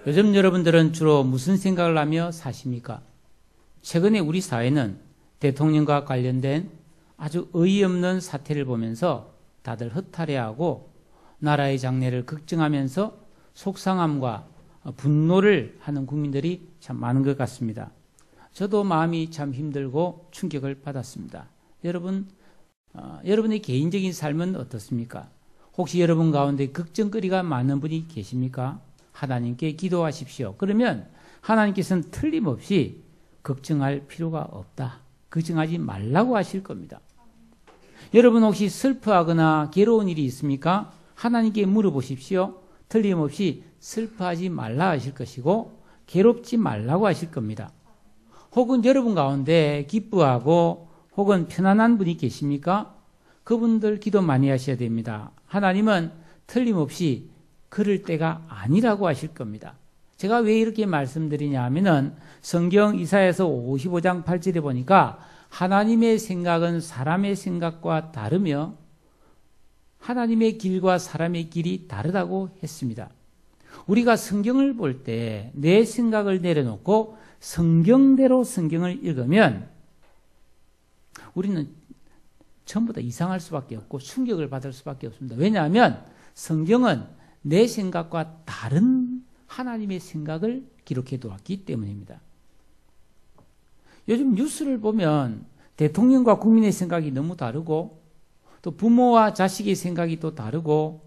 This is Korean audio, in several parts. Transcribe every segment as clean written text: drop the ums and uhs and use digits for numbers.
요즘 여러분들은 주로 무슨 생각을 하며 사십니까? 최근에 우리 사회는 대통령과 관련된 아주 어이없는 사태를 보면서 다들 허탈해하고 나라의 장래를 걱정하면서 속상함과 분노를 하는 국민들이 참 많은 것 같습니다. 저도 마음이 참 힘들고 충격을 받았습니다. 여러분의 개인적인 삶은 어떻습니까? 혹시 여러분 가운데 걱정거리가 많은 분이 계십니까? 하나님께 기도하십시오. 그러면 하나님께서는 틀림없이 걱정할 필요가 없다, 걱정하지 말라고 하실 겁니다. 여러분 혹시 슬퍼하거나 괴로운 일이 있습니까? 하나님께 물어보십시오. 틀림없이 슬퍼하지 말라 하실 것이고 괴롭지 말라고 하실 겁니다. 혹은 여러분 가운데 기뻐하고 혹은 편안한 분이 계십니까? 그분들 기도 많이 하셔야 됩니다. 하나님은 틀림없이 그럴 때가 아니라고 하실 겁니다. 제가 왜 이렇게 말씀드리냐 하면은 성경 이사야서 55장 8절에 보니까 하나님의 생각은 사람의 생각과 다르며 하나님의 길과 사람의 길이 다르다고 했습니다. 우리가 성경을 볼 때 내 생각을 내려놓고 성경대로 성경을 읽으면 우리는 전부 다 이상할 수밖에 없고 충격을 받을 수밖에 없습니다. 왜냐하면 성경은 내 생각과 다른 하나님의 생각을 기록해 두었기 때문입니다. 요즘 뉴스를 보면 대통령과 국민의 생각이 너무 다르고 또 부모와 자식의 생각이 또 다르고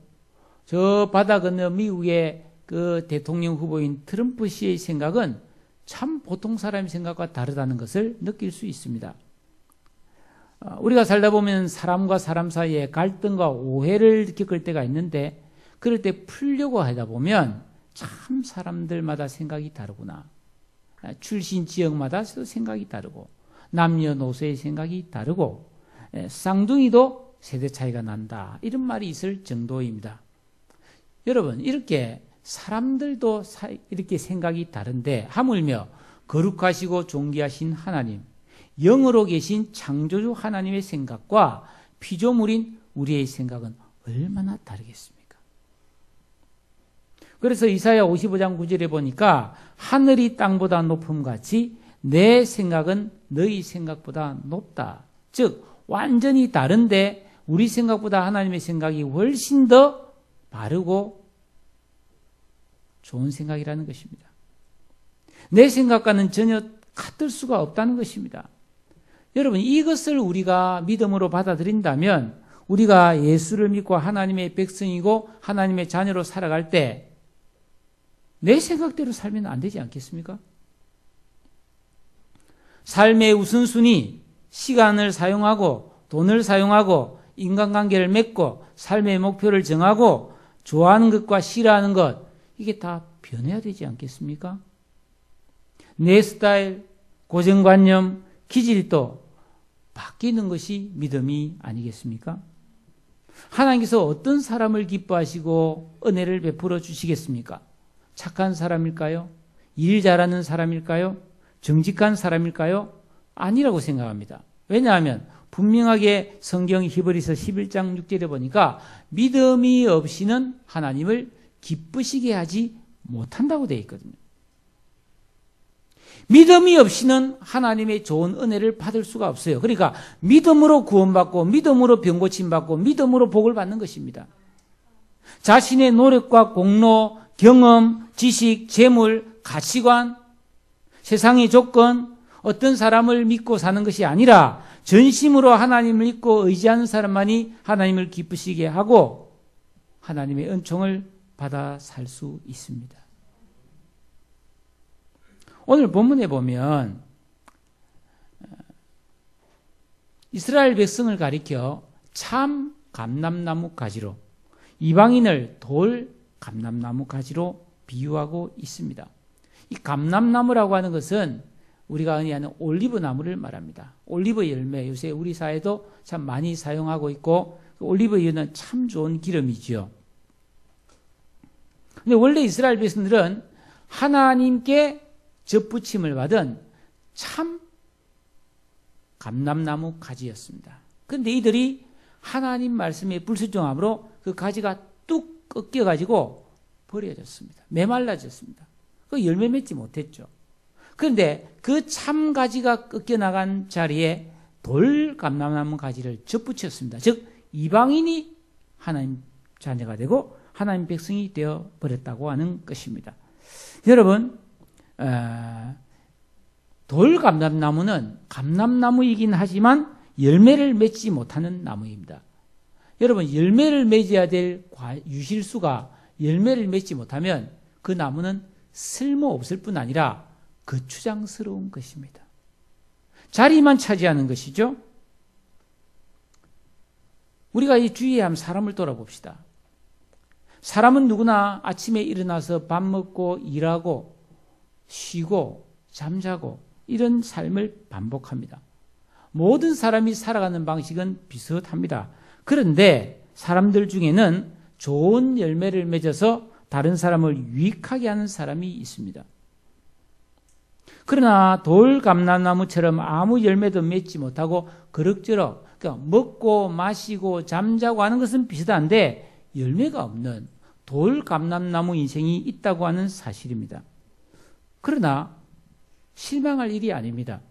저 바다 건너 미국의 그 대통령 후보인 트럼프 씨의 생각은 참 보통 사람의 생각과 다르다는 것을 느낄 수 있습니다. 우리가 살다 보면 사람과 사람 사이에 갈등과 오해를 겪을 때가 있는데 그럴 때 풀려고 하다 보면 참 사람들마다 생각이 다르구나. 출신 지역마다 생각이 다르고 남녀노소의 생각이 다르고 쌍둥이도 세대 차이가 난다. 이런 말이 있을 정도입니다. 여러분 이렇게 사람들도 이렇게 생각이 다른데 하물며 거룩하시고 존귀하신 하나님, 영으로 계신 창조주 하나님의 생각과 피조물인 우리의 생각은 얼마나 다르겠습니까? 그래서 이사야 55장 9절에 보니까 하늘이 땅보다 높음같이 내 생각은 너희 생각보다 높다. 즉 완전히 다른데 우리 생각보다 하나님의 생각이 훨씬 더 바르고 좋은 생각이라는 것입니다. 내 생각과는 전혀 같을 수가 없다는 것입니다. 여러분 이것을 우리가 믿음으로 받아들인다면 우리가 예수를 믿고 하나님의 백성이고 하나님의 자녀로 살아갈 때 내 생각대로 살면 안 되지 않겠습니까? 삶의 우선순위, 시간을 사용하고 돈을 사용하고 인간관계를 맺고 삶의 목표를 정하고 좋아하는 것과 싫어하는 것 이게 다 변해야 되지 않겠습니까? 내 스타일, 고정관념, 기질도 바뀌는 것이 믿음이 아니겠습니까? 하나님께서 어떤 사람을 기뻐하시고 은혜를 베풀어 주시겠습니까? 착한 사람일까요? 일 잘하는 사람일까요? 정직한 사람일까요? 아니라고 생각합니다. 왜냐하면 분명하게 성경 히브리서 11장 6절에 보니까 믿음이 없이는 하나님을 기쁘시게 하지 못한다고 되어 있거든요. 믿음이 없이는 하나님의 좋은 은혜를 받을 수가 없어요. 그러니까 믿음으로 구원받고 믿음으로 병고침받고 믿음으로 복을 받는 것입니다. 자신의 노력과 공로, 경험, 지식, 재물, 가치관, 세상의 조건, 어떤 사람을 믿고 사는 것이 아니라 전심으로 하나님을 믿고 의지하는 사람만이 하나님을 기쁘시게 하고 하나님의 은총을 받아 살 수 있습니다. 오늘 본문에 보면 이스라엘 백성을 가리켜 참 감람나무 가지로 이방인을 돌 감람나무 가지로 비유하고 있습니다. 이 감람나무라고 하는 것은 우리가 흔히 아는 올리브 나무를 말합니다. 올리브 열매 요새 우리 사회도 참 많이 사용하고 있고 올리브유는 참 좋은 기름이지요. 근데 원래 이스라엘 백성들은 하나님께 접붙임을 받은 참 감람나무 가지였습니다. 그런데 이들이 하나님 말씀에 불순종함으로 그 가지가 뚝 꺾여가지고 버려졌습니다. 메말라졌습니다. 그 열매 맺지 못했죠. 그런데 그 참가지가 꺾여나간 자리에 돌감람나무 가지를 접붙였습니다. 즉 이방인이 하나님 자녀가 되고 하나님 백성이 되어 버렸다고 하는 것입니다. 여러분, 돌감람나무는 감람나무이긴 하지만 열매를 맺지 못하는 나무입니다. 여러분, 열매를 맺어야 될 유실수가 열매를 맺지 못하면 그 나무는 쓸모없을 뿐 아니라 거추장스러운 것입니다. 자리만 차지하는 것이죠. 우리가 이 주위에 한번 사람을 돌아봅시다. 사람은 누구나 아침에 일어나서 밥 먹고 일하고 쉬고 잠자고 이런 삶을 반복합니다. 모든 사람이 살아가는 방식은 비슷합니다. 그런데 사람들 중에는 좋은 열매를 맺어서 다른 사람을 유익하게 하는 사람이 있습니다. 그러나 돌감람나무처럼 아무 열매도 맺지 못하고 그럭저럭 그러니까 먹고 마시고 잠자고 하는 것은 비슷한데 열매가 없는 돌감람나무 인생이 있다고 하는 사실입니다. 그러나 실망할 일이 아닙니다.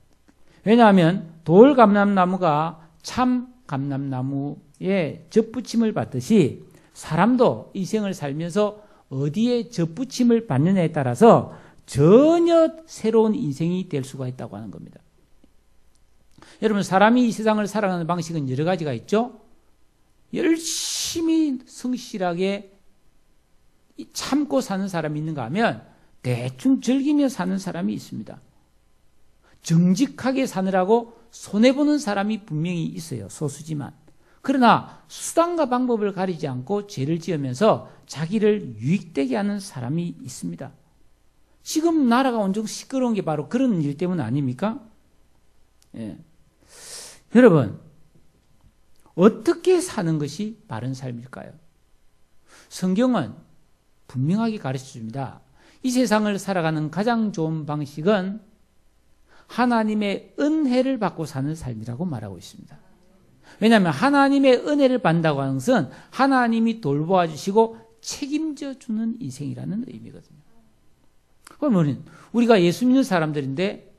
왜냐하면 돌감람나무가 참 감람나무에 접붙임을 받듯이 사람도 인생을 살면서 어디에 접붙임을 받느냐에 따라서 전혀 새로운 인생이 될 수가 있다고 하는 겁니다. 여러분, 사람이 이 세상을 살아가는 방식은 여러 가지가 있죠. 열심히 성실하게 참고 사는 사람이 있는가 하면 대충 즐기며 사는 사람이 있습니다. 정직하게 사느라고 손해보는 사람이 분명히 있어요. 소수지만. 그러나 수단과 방법을 가리지 않고 죄를 지으면서 자기를 유익되게 하는 사람이 있습니다. 지금 나라가 온종 시끄러운 게 바로 그런 일 때문 아닙니까? 예. 여러분, 어떻게 사는 것이 바른 삶일까요? 성경은 분명하게 가르쳐 줍니다. 이 세상을 살아가는 가장 좋은 방식은 하나님의 은혜를 받고 사는 삶이라고 말하고 있습니다. 왜냐하면 하나님의 은혜를 받는다고 하는 것은 하나님이 돌보아 주시고 책임져 주는 인생이라는 의미거든요. 그러면 우리가 예수 믿는 사람들인데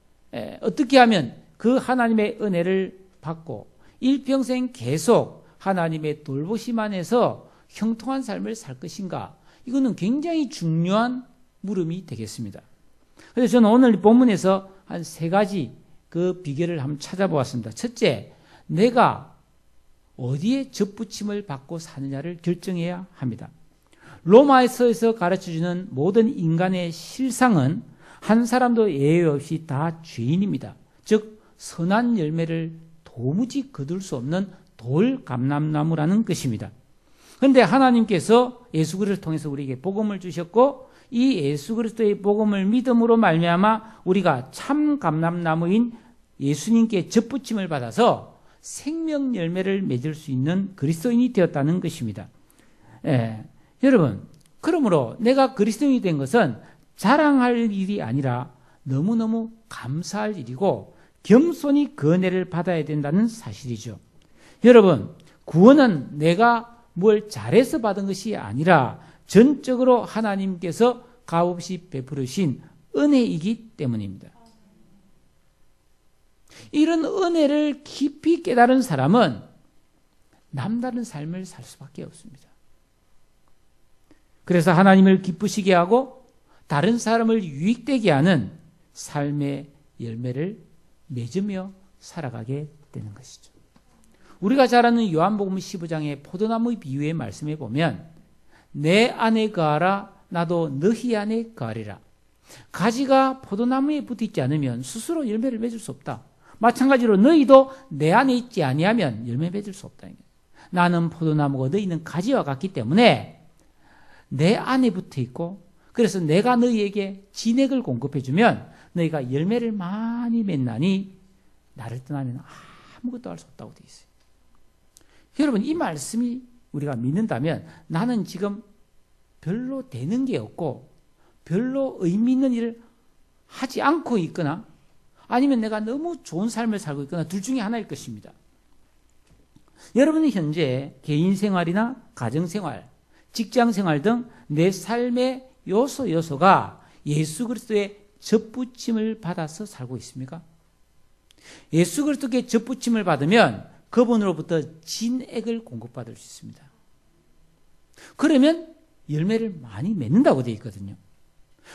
어떻게 하면 그 하나님의 은혜를 받고 일평생 계속 하나님의 돌보심 안에서 형통한 삶을 살 것인가? 이거는 굉장히 중요한 물음이 되겠습니다. 그래서 저는 오늘 본문에서 한 3가지 그 비결을 한번 찾아보았습니다. 첫째, 내가 어디에 접붙임을 받고 사느냐를 결정해야 합니다. 로마서에서 가르쳐주는 모든 인간의 실상은 한 사람도 예외 없이 다 죄인입니다. 즉 선한 열매를 도무지 거둘 수 없는 돌감람나무라는 것입니다. 그런데 하나님께서 예수 그리스도를 통해서 우리에게 복음을 주셨고 이 예수 그리스도의 복음을 믿음으로 말미암아 우리가 참 감람나무인 예수님께 접붙임을 받아서 생명 열매를 맺을 수 있는 그리스도인이 되었다는 것입니다. 여러분, 그러므로 내가 그리스도인이 된 것은 자랑할 일이 아니라 너무너무 감사할 일이고 겸손히 그 은혜를 받아야 된다는 사실이죠. 여러분, 구원은 내가 뭘 잘해서 받은 것이 아니라 전적으로 하나님께서 값없이 베풀으신 은혜이기 때문입니다. 이런 은혜를 깊이 깨달은 사람은 남다른 삶을 살 수밖에 없습니다. 그래서 하나님을 기쁘시게 하고 다른 사람을 유익되게 하는 삶의 열매를 맺으며 살아가게 되는 것이죠. 우리가 잘 아는 요한복음 15장의 포도나무 비유의 말씀에 보면 내 안에 거하라 나도 너희 안에 거하리라. 가지가 포도나무에 붙어있지 않으면 스스로 열매를 맺을 수 없다. 마찬가지로 너희도 내 안에 있지 아니하면 열매 맺을 수 없다. 나는 포도나무고 너희는 가지와 같기 때문에 내 안에 붙어있고 그래서 내가 너희에게 진액을 공급해주면 너희가 열매를 많이 맺나니 나를 떠나면 아무것도 할 수 없다고 되어 있어요. 여러분, 이 말씀이 우리가 믿는다면 나는 지금 별로 되는 게 없고 별로 의미 있는 일을 하지 않고 있거나 아니면 내가 너무 좋은 삶을 살고 있거나 둘 중에 하나일 것입니다. 여러분은 현재 개인 생활이나 가정 생활, 직장 생활 등 내 삶의 요소가 예수 그리스도의 접붙임을 받아서 살고 있습니까? 예수 그리스도께 접붙임을 받으면 그분으로부터 진액을 공급받을 수 있습니다. 그러면 열매를 많이 맺는다고 되어 있거든요.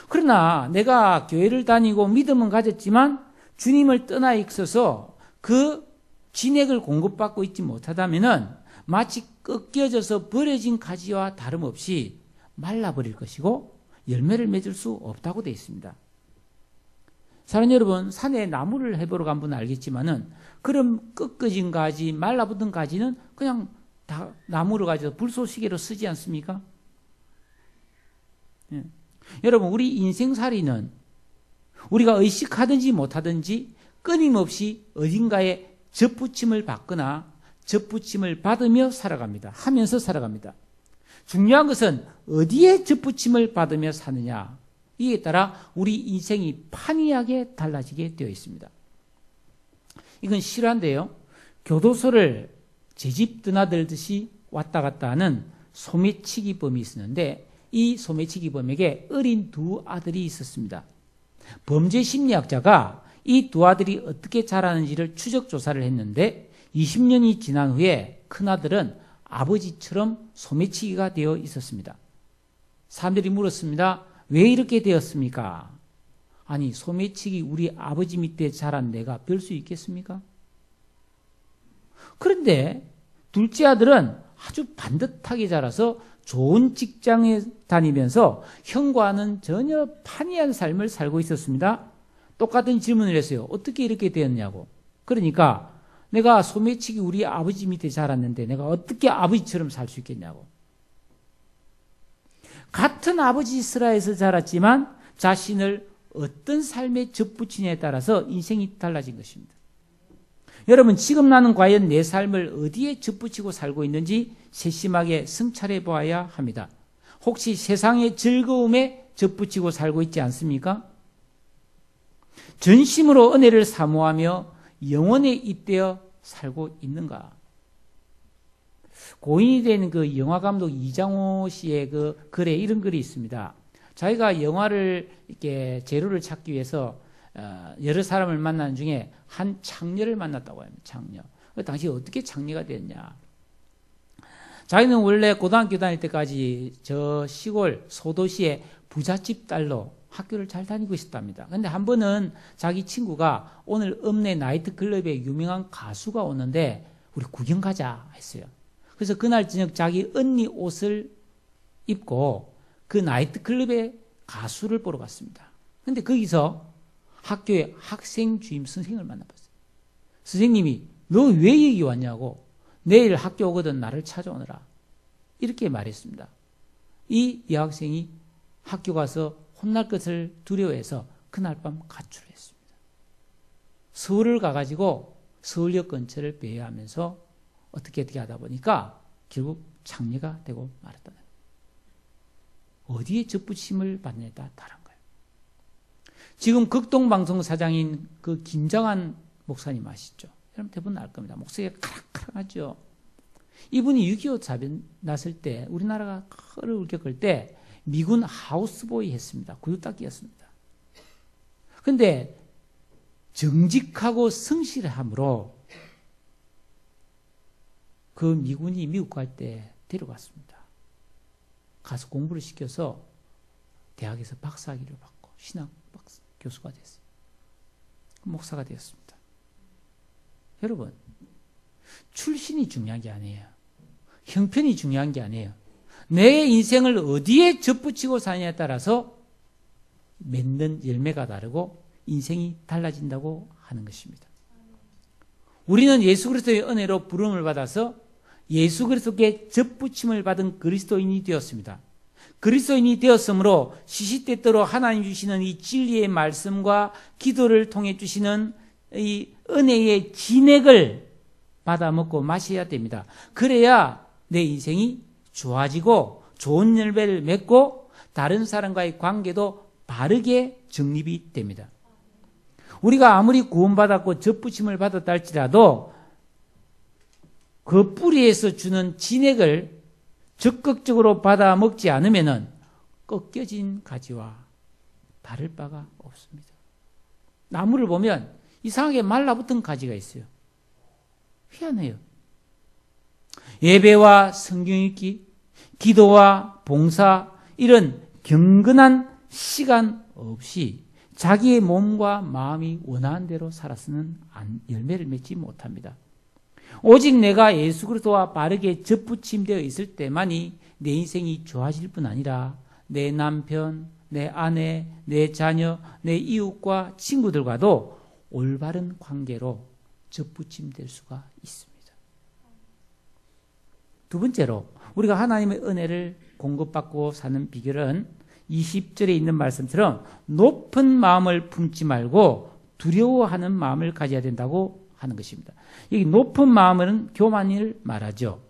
그러나 내가 교회를 다니고 믿음은 가졌지만 주님을 떠나 있어서 그 진액을 공급받고 있지 못하다면 마치 꺾여져서 버려진 가지와 다름없이 말라버릴 것이고 열매를 맺을 수 없다고 되어 있습니다. 사랑하는 여러분, 산에 나무를 해보러 간 분은 알겠지만은 그런 꺾어진 가지, 말라붙은 가지는 그냥 다 나무를 가져서 불쏘시개로 쓰지 않습니까? 예. 여러분, 우리 인생살이는 우리가 의식하든지 못하든지 끊임없이 어딘가에 접붙임을 받거나 접붙임을 받으며 살아갑니다. 하면서 살아갑니다. 중요한 것은 어디에 접붙임을 받으며 사느냐, 이에 따라 우리 인생이 판이하게 달라지게 되어 있습니다. 이건 실화인데요. 교도소를 제 집 드나들듯이 왔다 갔다 하는 소매치기범이 있었는데 이 소매치기범에게 어린 두 아들이 있었습니다. 범죄심리학자가 이 두 아들이 어떻게 자라는지를 추적 조사를 했는데 20년이 지난 후에 큰아들은 아버지처럼 소매치기가 되어 있었습니다. 사람들이 물었습니다. 왜 이렇게 되었습니까? 아니, 소매치기 우리 아버지 밑에 자란 내가 별 수 있겠습니까? 그런데 둘째 아들은 아주 반듯하게 자라서 좋은 직장에 다니면서 형과는 전혀 판이한 삶을 살고 있었습니다. 똑같은 질문을 했어요. 어떻게 이렇게 되었냐고. 그러니까 내가 소매치기 우리 아버지 밑에 자랐는데 내가 어떻게 아버지처럼 살 수 있겠냐고. 같은 아버지 슬하에서 자랐지만 자신을 어떤 삶에 접붙이냐에 따라서 인생이 달라진 것입니다. 여러분, 지금 나는 과연 내 삶을 어디에 접붙이고 살고 있는지 세심하게 성찰해 보아야 합니다. 혹시 세상의 즐거움에 접붙이고 살고 있지 않습니까? 전심으로 은혜를 사모하며 영원에 잇대어 살고 있는가? 고인이 된 그 영화감독 이장호 씨의 그 글에 이런 글이 있습니다. 자기가 영화를 이렇게 재료를 찾기 위해서 여러 사람을 만나는 중에 한 창녀를 만났다고 합니다. 창녀. 당시 어떻게 창녀가 됐냐? 자기는 원래 고등학교 다닐 때까지 저 시골 소도시의 부잣집 딸로 학교를 잘 다니고 있었답니다. 그런데 한 번은 자기 친구가 오늘 읍내 나이트클럽에 유명한 가수가 오는데 우리 구경 가자 했어요. 그래서 그날 저녁 자기 언니 옷을 입고 그 나이트클럽에 가수를 보러 갔습니다. 그런데 거기서 학교의 학생 주임 선생님을 만나봤어요. 선생님이 너 왜 여기 왔냐고, 내일 학교 오거든 나를 찾아오느라, 이렇게 말했습니다. 이 여학생이 학교 가서 혼날 것을 두려워해서 그날 밤 가출을 했습니다. 서울을 가가지고 서울역 근처를 배회하면서 어떻게 하다 보니까 결국 창녀가 되고 말았다. 어디에 접붙임을 받느냐에 따라 다른 거예요. 지금 극동방송 사장인 그 김정한 목사님 아시죠? 여러분 대부분 알 겁니다. 목소리가 카락카락하죠. 이분이 6.25 사변 났을 때 우리나라가 어려울 겪을 때 미군 하우스보이 했습니다. 구두닦이였습니다. 그런데 정직하고 성실함으로 그 미군이 미국 갈 때 데려갔습니다. 가서 공부를 시켜서 대학에서 박사학위를 받고 신학 교수가 됐어요. 목사가 되었습니다. 여러분, 출신이 중요한 게 아니에요. 형편이 중요한 게 아니에요. 내 인생을 어디에 접붙이고 사느냐에 따라서 맺는 열매가 다르고 인생이 달라진다고 하는 것입니다. 우리는 예수 그리스도의 은혜로 부름을 받아서 예수 그리스도께 접붙임을 받은 그리스도인이 되었습니다. 그리스도인이 되었으므로 시시때때로 하나님 주시는 이 진리의 말씀과 기도를 통해 주시는 이 은혜의 진액을 받아 먹고 마셔야 됩니다. 그래야 내 인생이 좋아지고 좋은 열매를 맺고 다른 사람과의 관계도 바르게 정립이 됩니다. 우리가 아무리 구원받았고 접붙임을 받았다 할지라도 그 뿌리에서 주는 진액을 적극적으로 받아 먹지 않으면 꺾여진 가지와 다를 바가 없습니다. 나무를 보면 이상하게 말라붙은 가지가 있어요. 희한해요. 예배와 성경 읽기, 기도와 봉사, 이런 경건한 시간 없이 자기의 몸과 마음이 원하는 대로 살아서는 열매를 맺지 못합니다. 오직 내가 예수 그리스도와 바르게 접붙임되어 있을 때만이 내 인생이 좋아질 뿐 아니라 내 남편, 내 아내, 내 자녀, 내 이웃과 친구들과도 올바른 관계로 접붙임될 수가 있습니다. 두 번째로 우리가 하나님의 은혜를 공급받고 사는 비결은 20절에 있는 말씀처럼 높은 마음을 품지 말고 두려워하는 마음을 가져야 된다고 하는 것입니다. 여기 높은 마음은 교만을 말하죠.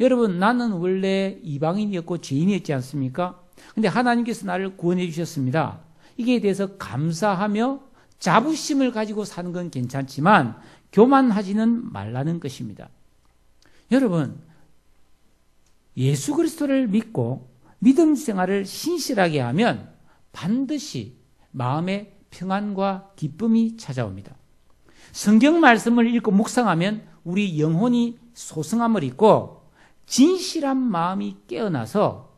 여러분, 나는 원래 이방인이었고 죄인이었지 않습니까? 근데 하나님께서 나를 구원해 주셨습니다. 이게 대해서 감사하며 자부심을 가지고 사는 건 괜찮지만 교만하지는 말라는 것입니다. 여러분, 예수 그리스도를 믿고 믿음 생활을 신실하게 하면 반드시 마음에 평안과 기쁨이 찾아옵니다. 성경 말씀을 읽고 묵상하면 우리 영혼이 소성함을 입고 진실한 마음이 깨어나서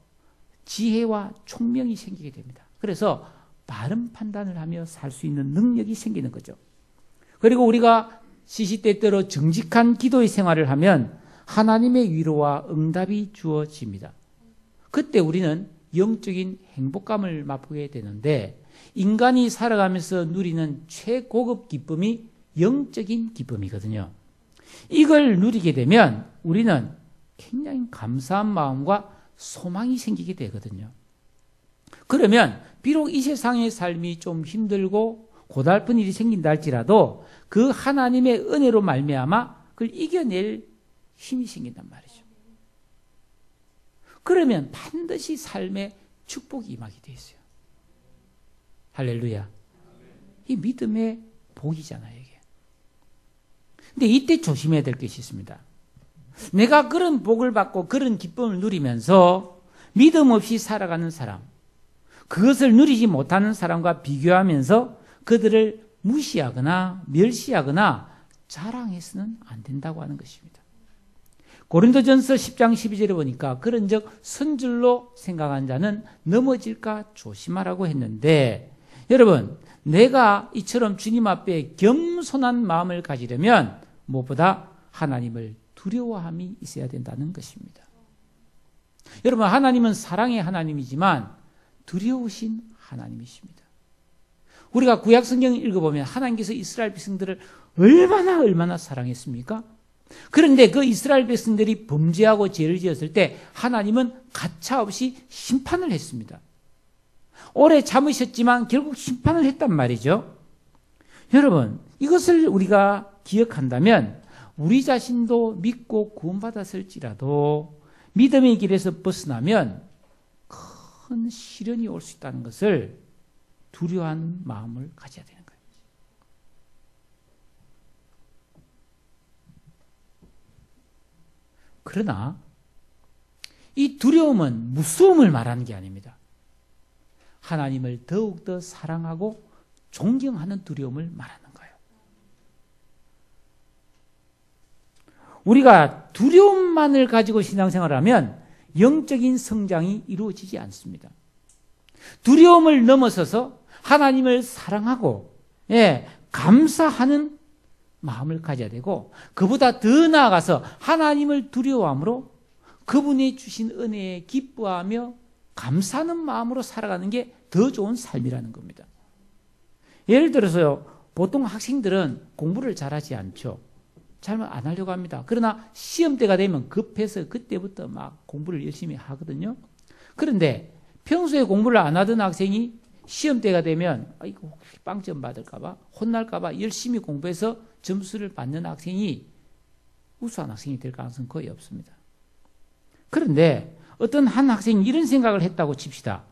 지혜와 총명이 생기게 됩니다. 그래서 바른 판단을 하며 살 수 있는 능력이 생기는 거죠. 그리고 우리가 시시때때로 정직한 기도의 생활을 하면 하나님의 위로와 응답이 주어집니다. 그때 우리는 영적인 행복감을 맛보게 되는데 인간이 살아가면서 누리는 최고급 기쁨이 영적인 기쁨이거든요. 이걸 누리게 되면 우리는 굉장히 감사한 마음과 소망이 생기게 되거든요. 그러면 비록 이 세상의 삶이 좀 힘들고 고달픈 일이 생긴다 할지라도 그 하나님의 은혜로 말미암아 그걸 이겨낼 힘이 생긴단 말이죠. 그러면 반드시 삶에 축복이 임하게 되어 있어요. 할렐루야. 이 믿음의 복이잖아요, 이게. 근데 이때 조심해야 될 것이 있습니다. 내가 그런 복을 받고 그런 기쁨을 누리면서 믿음 없이 살아가는 사람, 그것을 누리지 못하는 사람과 비교하면서 그들을 무시하거나 멸시하거나 자랑해서는 안 된다고 하는 것입니다. 고린도전서 10장 12절에 보니까 그런즉 선줄로 생각한 자는 넘어질까 조심하라고 했는데, 여러분, 내가 이처럼 주님 앞에 겸손한 마음을 가지려면 무엇보다 하나님을 두려워함이 있어야 된다는 것입니다. 여러분, 하나님은 사랑의 하나님이지만 두려우신 하나님이십니다. 우리가 구약 성경을 읽어보면 하나님께서 이스라엘 백성들을 얼마나 사랑했습니까? 그런데 그 이스라엘 백성들이 범죄하고 죄를 지었을 때 하나님은 가차없이 심판을 했습니다. 오래 참으셨지만 결국 심판을 했단 말이죠. 여러분, 이것을 우리가 기억한다면 우리 자신도 믿고 구원받았을지라도 믿음의 길에서 벗어나면 큰 시련이 올 수 있다는 것을 두려워하는 마음을 가져야 되는 거예요. 그러나 이 두려움은 무서움을 말하는 게 아닙니다. 하나님을 더욱더 사랑하고 존경하는 두려움을 말하는 거예요. 우리가 두려움만을 가지고 신앙생활을 하면 영적인 성장이 이루어지지 않습니다. 두려움을 넘어서서 하나님을 사랑하고 감사하는 마음을 가져야 되고, 그보다 더 나아가서 하나님을 두려워함으로 그분이 주신 은혜에 기뻐하며 감사하는 마음으로 살아가는 게 더 좋은 삶이라는 겁니다. 예를 들어서요, 보통 학생들은 공부를 잘하지 않죠. 잘 안 하려고 합니다. 그러나 시험 때가 되면 급해서 그때부터 막 공부를 열심히 하거든요. 그런데 평소에 공부를 안 하던 학생이 시험 때가 되면 이거 혹시 빵점 받을까봐, 혼날까봐 열심히 공부해서 점수를 받는 학생이 우수한 학생이 될 가능성은 거의 없습니다. 그런데 어떤 한 학생이 이런 생각을 했다고 칩시다.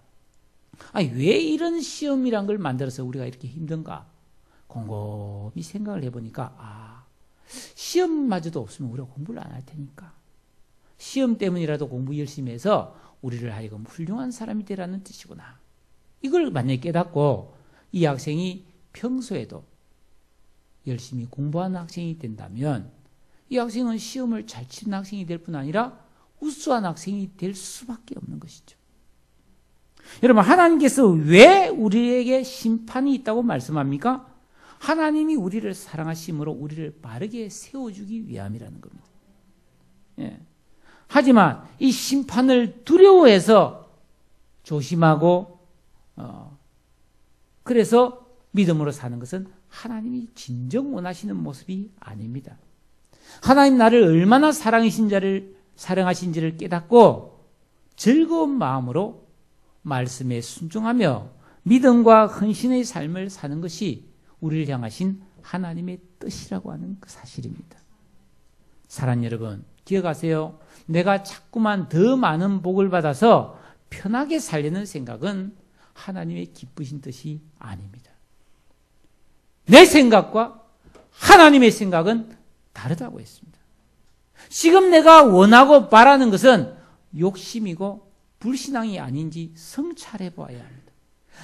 왜 이런 시험이란 걸 만들어서 우리가 이렇게 힘든가? 곰곰이 생각을 해보니까 시험마저도 없으면 우리가 공부를 안 할 테니까 시험 때문이라도 공부 열심히 해서 우리를 하여금 훌륭한 사람이 되라는 뜻이구나. 이걸 만약에 깨닫고 이 학생이 평소에도 열심히 공부하는 학생이 된다면 이 학생은 시험을 잘 치는 학생이 될 뿐 아니라 우수한 학생이 될 수밖에 없는 것이죠. 여러분, 하나님께서 왜 우리에게 심판이 있다고 말씀합니까? 하나님이 우리를 사랑하심으로 우리를 바르게 세워주기 위함이라는 겁니다. 예. 하지만 이 심판을 두려워해서 조심하고 그래서 믿음으로 사는 것은 하나님이 진정 원하시는 모습이 아닙니다. 하나님 나를 얼마나 사랑하신지를 깨닫고 즐거운 마음으로 말씀에 순종하며 믿음과 헌신의 삶을 사는 것이 우리를 향하신 하나님의 뜻이라고 하는 그 사실입니다. 사랑하는 여러분, 기억하세요. 내가 자꾸만 더 많은 복을 받아서 편하게 살려는 생각은 하나님의 기쁘신 뜻이 아닙니다. 내 생각과 하나님의 생각은 다르다고 했습니다. 지금 내가 원하고 바라는 것은 욕심이고 불신앙이 아닌지 성찰해 봐야 합니다.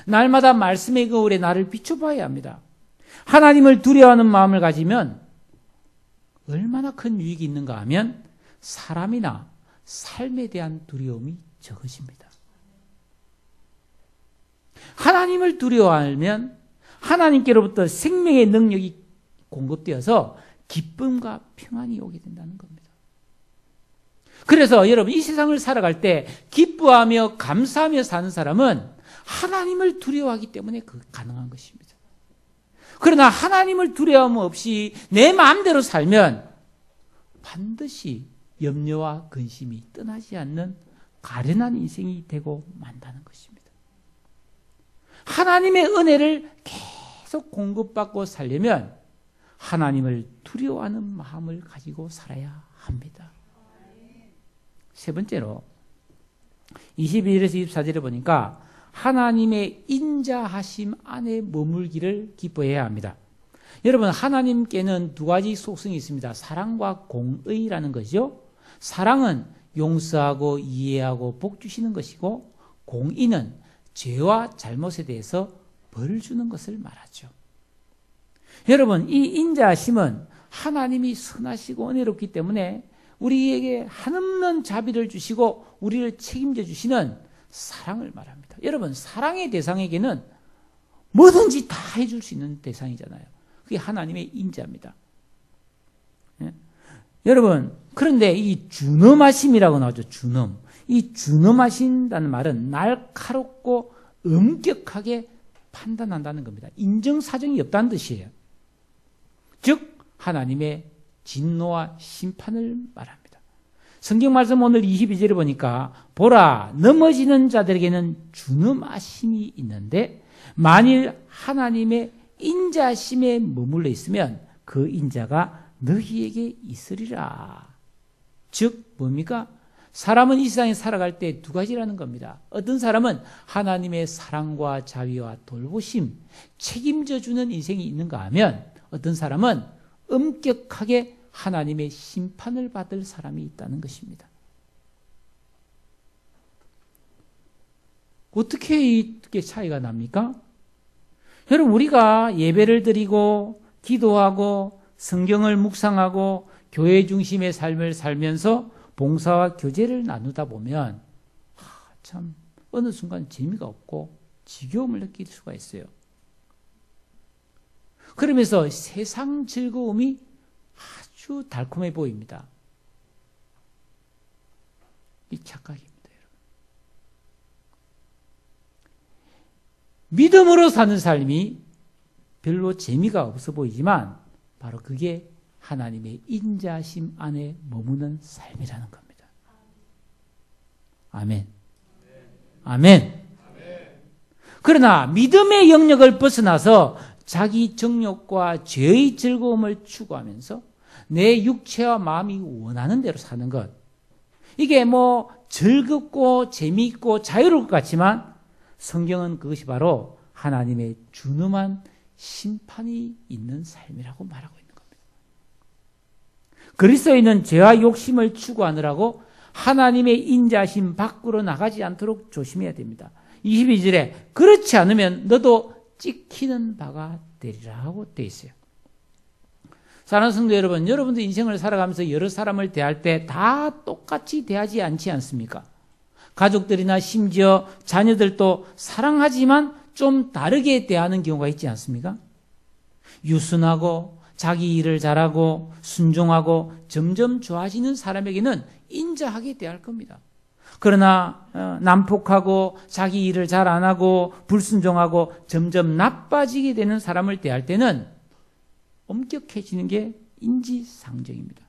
날마다 말씀의 거울에 나를 비춰봐야 합니다. 하나님을 두려워하는 마음을 가지면 얼마나 큰 유익이 있는가 하면 사람이나 삶에 대한 두려움이 적어집니다. 하나님을 두려워하면 하나님께로부터 생명의 능력이 공급되어서 기쁨과 평안이 오게 된다는 겁니다. 그래서 여러분, 이 세상을 살아갈 때 기뻐하며 감사하며 사는 사람은 하나님을 두려워하기 때문에 그 가능한 것입니다. 그러나 하나님을 두려움 없이 내 마음대로 살면 반드시 염려와 근심이 떠나지 않는 가련한 인생이 되고 만다는 것입니다. 하나님의 은혜를 계속 공급받고 살려면 하나님을 두려워하는 마음을 가지고 살아야 합니다. 세 번째로 21절에서 24절에 보니까 하나님의 인자하심 안에 머물기를 기뻐해야 합니다. 여러분, 하나님께는 두 가지 속성이 있습니다. 사랑과 공의라는 것이죠. 사랑은 용서하고 이해하고 복 주시는 것이고, 공의는 죄와 잘못에 대해서 벌을 주는 것을 말하죠. 여러분, 이 인자하심은 하나님이 선하시고 은혜롭기 때문에 우리에게 한없는 자비를 주시고 우리를 책임져 주시는 사랑을 말합니다. 여러분, 사랑의 대상에게는 뭐든지 다 해줄 수 있는 대상이잖아요. 그게 하나님의 인자입니다. 예? 여러분, 그런데 이 준엄하심이라고 나오죠. 준엄. 이 준엄하신다는 말은 날카롭고 엄격하게 판단한다는 겁니다. 인정사정이 없다는 뜻이에요. 즉 하나님의 진노와 심판을 말합니다. 성경 말씀 오늘 22절에 보니까 보라, 넘어지는 자들에게는 준엄하심이 있는데 만일 하나님의 인자심에 머물러 있으면 그 인자가 너희에게 있으리라. 즉 뭡니까? 사람은 이 세상에 살아갈 때 두 가지라는 겁니다. 어떤 사람은 하나님의 사랑과 자비와 돌보심, 책임져 주는 인생이 있는가 하면 어떤 사람은 엄격하게 하나님의 심판을 받을 사람이 있다는 것입니다. 어떻게 이렇게 차이가 납니까? 여러분, 우리가 예배를 드리고 기도하고 성경을 묵상하고 교회 중심의 삶을 살면서 봉사와 교제를 나누다 보면 참 어느 순간 재미가 없고 지겨움을 느낄 수가 있어요. 그러면서 세상 즐거움이 아주 달콤해 보입니다. 이 착각입니다, 여러분. 믿음으로 사는 삶이 별로 재미가 없어 보이지만 바로 그게 하나님의 인자심 안에 머무는 삶이라는 겁니다. 아멘. 아멘. 그러나 믿음의 영역을 벗어나서 자기 정욕과 죄의 즐거움을 추구하면서 내 육체와 마음이 원하는 대로 사는 것, 이게 뭐 즐겁고 재미있고 자유로울 것 같지만 성경은 그것이 바로 하나님의 준엄한 심판이 있는 삶이라고 말하고 있는 겁니다. 그리스도인은 죄와 욕심을 추구하느라고 하나님의 인자심 밖으로 나가지 않도록 조심해야 됩니다. 22절에 그렇지 않으면 너도 찍히는 바가 되리라 하고 되어 있어요. 사랑하는 성도 여러분, 여러분도 인생을 살아가면서 여러 사람을 대할 때 다 똑같이 대하지 않지 않습니까? 가족들이나 심지어 자녀들도 사랑하지만 좀 다르게 대하는 경우가 있지 않습니까? 유순하고 자기 일을 잘하고 순종하고 점점 좋아지는 사람에게는 인자하게 대할 겁니다. 그러나 난폭하고 자기 일을 잘 안 하고 불순종하고 점점 나빠지게 되는 사람을 대할 때는 엄격해지는 게 인지상정입니다.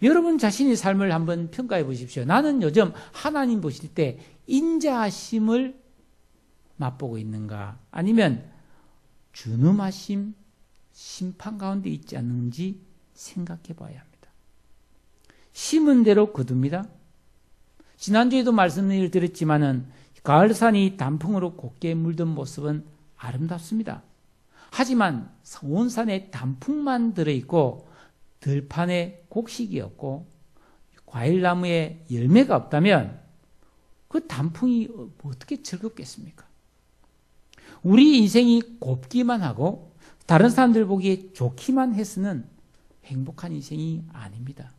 여러분 자신의 삶을 한번 평가해 보십시오. 나는 요즘 하나님 보실 때 인자하심을 맛보고 있는가? 아니면 준엄하심, 심판 가운데 있지 않는지 생각해 봐야 합니다. 심은 대로 거둡니다. 지난주에도 말씀을 드렸지만은 가을산이 단풍으로 곱게 물든 모습은 아름답습니다. 하지만 온 산에 단풍만 들어있고 들판에 곡식이 없고 과일나무에 열매가 없다면 그 단풍이 어떻게 즐겁겠습니까? 우리 인생이 곱기만 하고 다른 사람들 보기에 좋기만 해서는 행복한 인생이 아닙니다.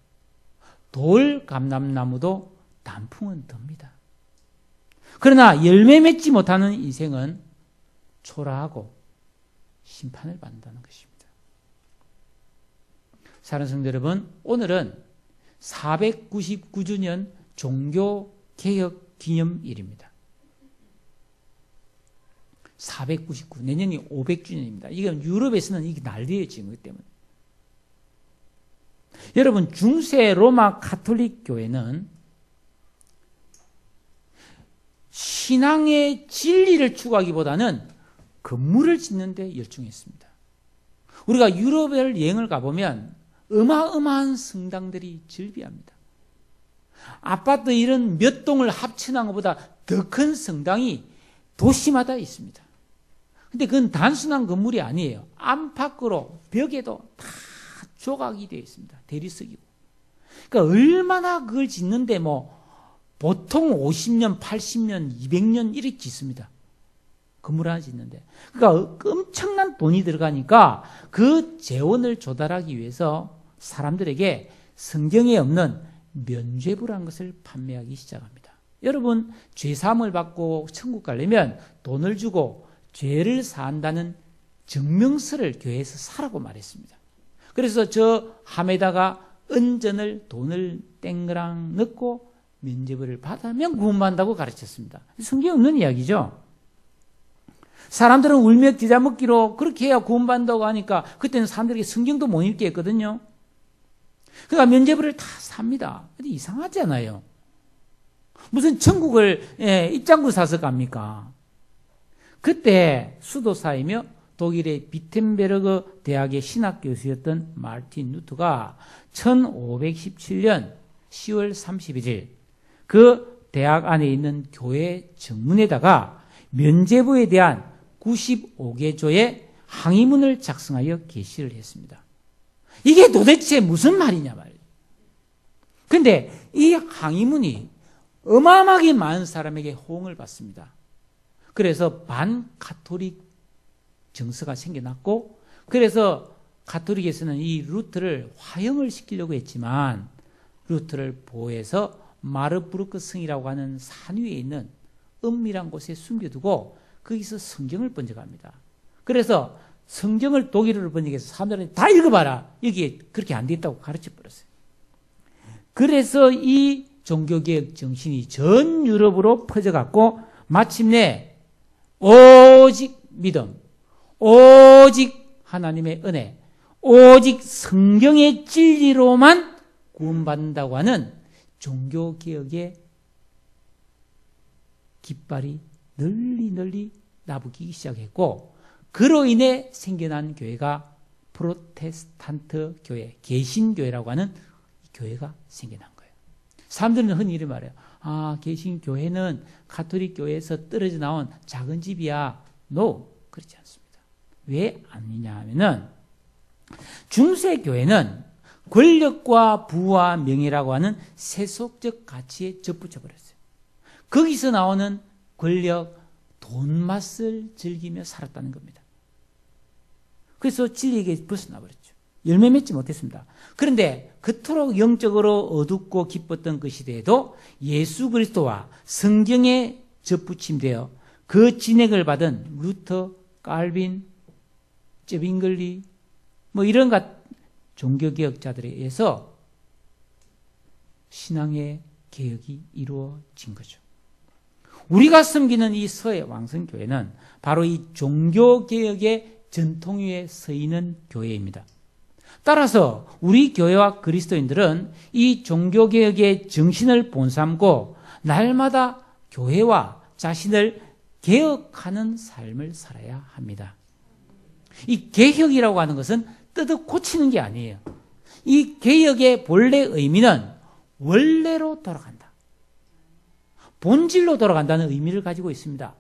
돌 감람나무도 단풍은 듭니다. 그러나 열매 맺지 못하는 인생은 초라하고 심판을 받는다는 것입니다. 사랑하는 성도 여러분, 오늘은 499주년 종교개혁 기념일입니다. 499, 내년이 500주년입니다. 이건 유럽에서는 이게 난리예요, 지금 그 때문에. 여러분, 중세 로마 가톨릭 교회는 신앙의 진리를 추구하기보다는 건물을 짓는 데 열중했습니다. 우리가 유럽을 여행을 가보면 어마어마한 성당들이 즐비합니다. 아파트 이런 몇 동을 합쳐놓은 것보다 더 큰 성당이 도시마다 있습니다. 근데 그건 단순한 건물이 아니에요. 안팎으로 벽에도 다 조각이 되어 있습니다. 대리석이고. 그러니까 얼마나 그걸 짓는데 보통 50년, 80년, 200년 이렇게 짓습니다. 건물 하나 짓는데. 그러니까 엄청난 돈이 들어가니까 그 재원을 조달하기 위해서 사람들에게 성경에 없는 면죄부라는 것을 판매하기 시작합니다. 여러분, 죄사함을 받고 천국 가려면 돈을 주고 죄를 사한다는 증명서를 교회에서 사라고 말했습니다. 그래서 저 함에다가 은전을 돈을 땡그랑 넣고 면죄부를 받으면 구원받는다고 가르쳤습니다. 성경에 없는 이야기죠. 사람들은 울며 겨자 먹기로 그렇게 해야 구원받는다고 하니까 그때는 사람들에게 성경도 못 읽게 했거든요. 그러니까 면죄부를 다 삽니다. 근데 이상하잖아요. 무슨 천국을 입장구 사서 갑니까? 그때 수도사이며 독일의 비텐베르그 대학의 신학 교수였던 마르틴 루터가 1517년 10월 31일 그 대학 안에 있는 교회 정문에다가 면죄부에 대한 95개조의 항의문을 작성하여 게시를 했습니다. 이게 도대체 무슨 말이냐 말이에요. 그런데 이 항의문이 어마어마하게 많은 사람에게 호응을 받습니다. 그래서 반가톨릭 정서가 생겨났고, 그래서 가톨릭에서는 이 루터를 화형을 시키려고 했지만 루터를 보호해서 마르부르크 성이라고 하는 산 위에 있는 은밀한 곳에 숨겨두고 거기서 성경을 번역합니다. 그래서 성경을 독일어로 번역해서 사람들한테 다 읽어봐라. 여기에 그렇게 안 되겠다고 가르쳐버렸어요. 그래서 이 종교개혁 정신이 전 유럽으로 퍼져갔고 마침내 오직 믿음, 오직 하나님의 은혜, 오직 성경의 진리로만 구원받는다고 하는 종교개혁의 깃발이 널리 나부기 시작했고, 그로 인해 생겨난 교회가 프로테스탄트 교회, 개신교회라고 하는 교회가 생겨난 거예요. 사람들은 흔히 이렇게 말해요. 개신교회는 가톨릭 교회에서 떨어져 나온 작은 집이야. No, 그렇지 않습니다. 왜 아니냐 하면은 중세교회는 권력과 부와 명예라고 하는 세속적 가치에 접붙여 버렸어요. 거기서 나오는 권력, 돈 맛을 즐기며 살았다는 겁니다. 그래서 진리에게 벗어나 버렸죠. 열매 맺지 못했습니다. 그런데 그토록 영적으로 어둡고 기뻤던 그 시대에도 예수 그리스도와 성경에 접붙임되어 그 진액을 받은 루터, 칼빈, 쨉잉글리 이런 종교개혁자들에 의해서 신앙의 개혁이 이루어진 거죠. 우리가 섬기는 이 서해 왕성교회는 바로 이 종교개혁의 전통 위에 서 있는 교회입니다. 따라서 우리 교회와 그리스도인들은 이 종교개혁의 정신을 본삼고 날마다 교회와 자신을 개혁하는 삶을 살아야 합니다. 이 개혁이라고 하는 것은 뜯어 고치는 게 아니에요. 이 개혁의 본래 의미는 원래로 돌아간다. 본질로 돌아간다는 의미를 가지고 있습니다.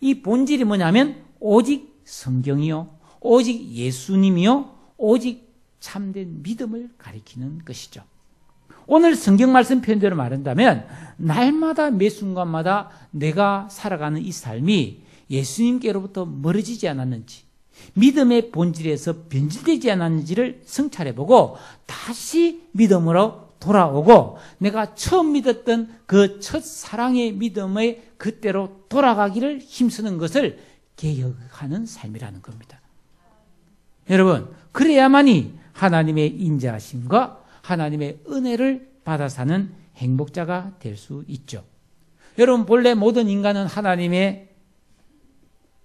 이 본질이 뭐냐면 오직 성경이요, 오직 예수님이요, 오직 참된 믿음을 가리키는 것이죠. 오늘 성경 말씀 표현대로 말한다면 날마다 매 순간마다 내가 살아가는 이 삶이 예수님께로부터 멀어지지 않았는지, 믿음의 본질에서 변질되지 않았는지를 성찰해보고 다시 믿음으로 돌아오고 내가 처음 믿었던 그 첫 사랑의 믿음의 그때로 돌아가기를 힘쓰는 것을 개혁하는 삶이라는 겁니다. 여러분, 그래야만이 하나님의 인자하심과 하나님의 은혜를 받아 사는 행복자가 될 수 있죠. 여러분, 본래 모든 인간은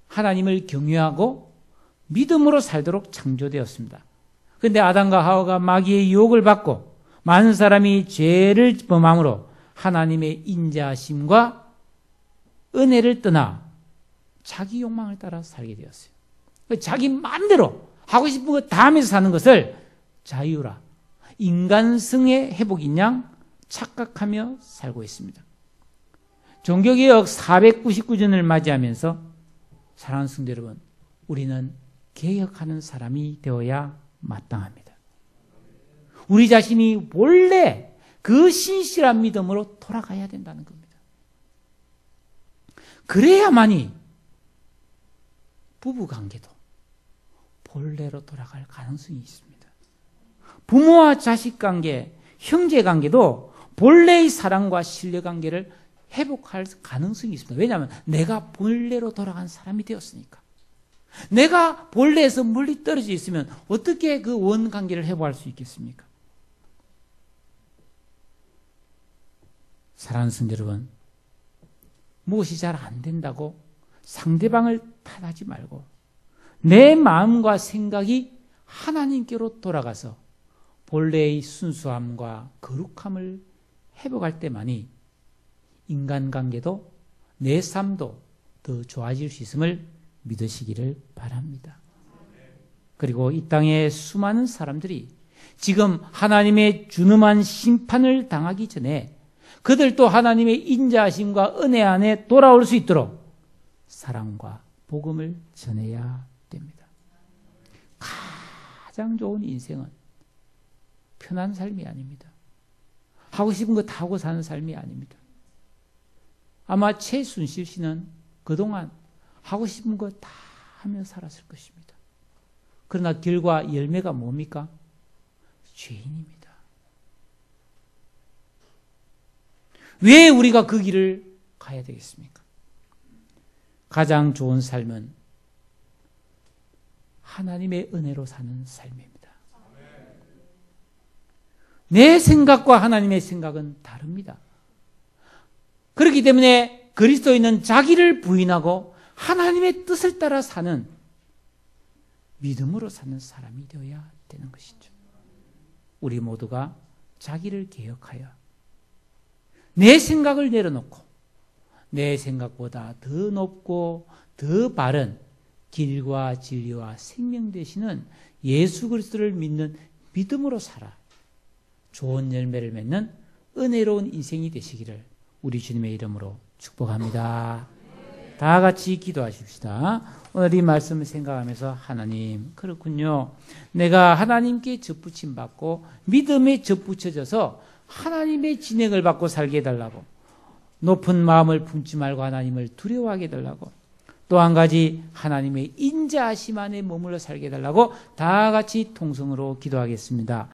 하나님을 경외하고 믿음으로 살도록 창조되었습니다. 그런데 아담과 하와가 마귀의 유혹을 받고 많은 사람이 죄를 범함으로 하나님의 인자하심과 은혜를 떠나 자기 욕망을 따라 살게 되었어요. 자기 마음대로 하고 싶은 거 다 하면서 사는 것을 자유라, 인간성의 회복인 양 착각하며 살고 있습니다. 종교개혁 499주년을 맞이하면서 사랑하는 성도 여러분, 우리는 개혁하는 사람이 되어야 마땅합니다. 우리 자신이 원래 그 신실한 믿음으로 돌아가야 된다는 겁니다. 그래야만이 부부관계도 본래로 돌아갈 가능성이 있습니다. 부모와 자식관계, 형제관계도 본래의 사랑과 신뢰관계를 회복할 가능성이 있습니다. 왜냐하면 내가 본래로 돌아간 사람이 되었으니까. 내가 본래에서 멀리 떨어져 있으면 어떻게 그 원관계를 회복할 수 있겠습니까? 사랑하는 성도 여러분, 무엇이 잘 안 된다고 상대방을 탓하지 말고 내 마음과 생각이 하나님께로 돌아가서 본래의 순수함과 거룩함을 회복할 때만이 인간관계도 내 삶도 더 좋아질 수 있음을 믿으시기를 바랍니다. 그리고 이 땅의 수많은 사람들이 지금 하나님의 준엄한 심판을 당하기 전에 그들도 하나님의 인자하심과 은혜 안에 돌아올 수 있도록 사랑과 복음을 전해야 됩니다. 가장 좋은 인생은 편한 삶이 아닙니다. 하고 싶은 거 다 하고 사는 삶이 아닙니다. 아마 최순실 씨는 그동안 하고 싶은 거 다 하며 살았을 것입니다. 그러나 결과 열매가 뭡니까? 죄인입니다. 왜 우리가 그 길을 가야 되겠습니까? 가장 좋은 삶은 하나님의 은혜로 사는 삶입니다. 내 생각과 하나님의 생각은 다릅니다. 그렇기 때문에 그리스도인은 자기를 부인하고 하나님의 뜻을 따라 사는 믿음으로 사는 사람이 되어야 되는 것이죠. 우리 모두가 자기를 개혁하여 내 생각을 내려놓고 내 생각보다 더 높고 더 바른 길과 진리와 생명 되시는 예수 그리스도를 믿는 믿음으로 살아 좋은 열매를 맺는 은혜로운 인생이 되시기를 우리 주님의 이름으로 축복합니다. 다 같이 기도하십시다. 오늘 이 말씀을 생각하면서 하나님, 그렇군요. 내가 하나님께 접붙임 받고 믿음에 접붙여져서 하나님의 진행을 받고 살게 해달라고 높은 마음을 품지 말고 하나님을 두려워하게 해달라고, 또 한 가지 하나님의 인자하심 안에 머물러 살게 해달라고 다 같이 통성으로 기도하겠습니다.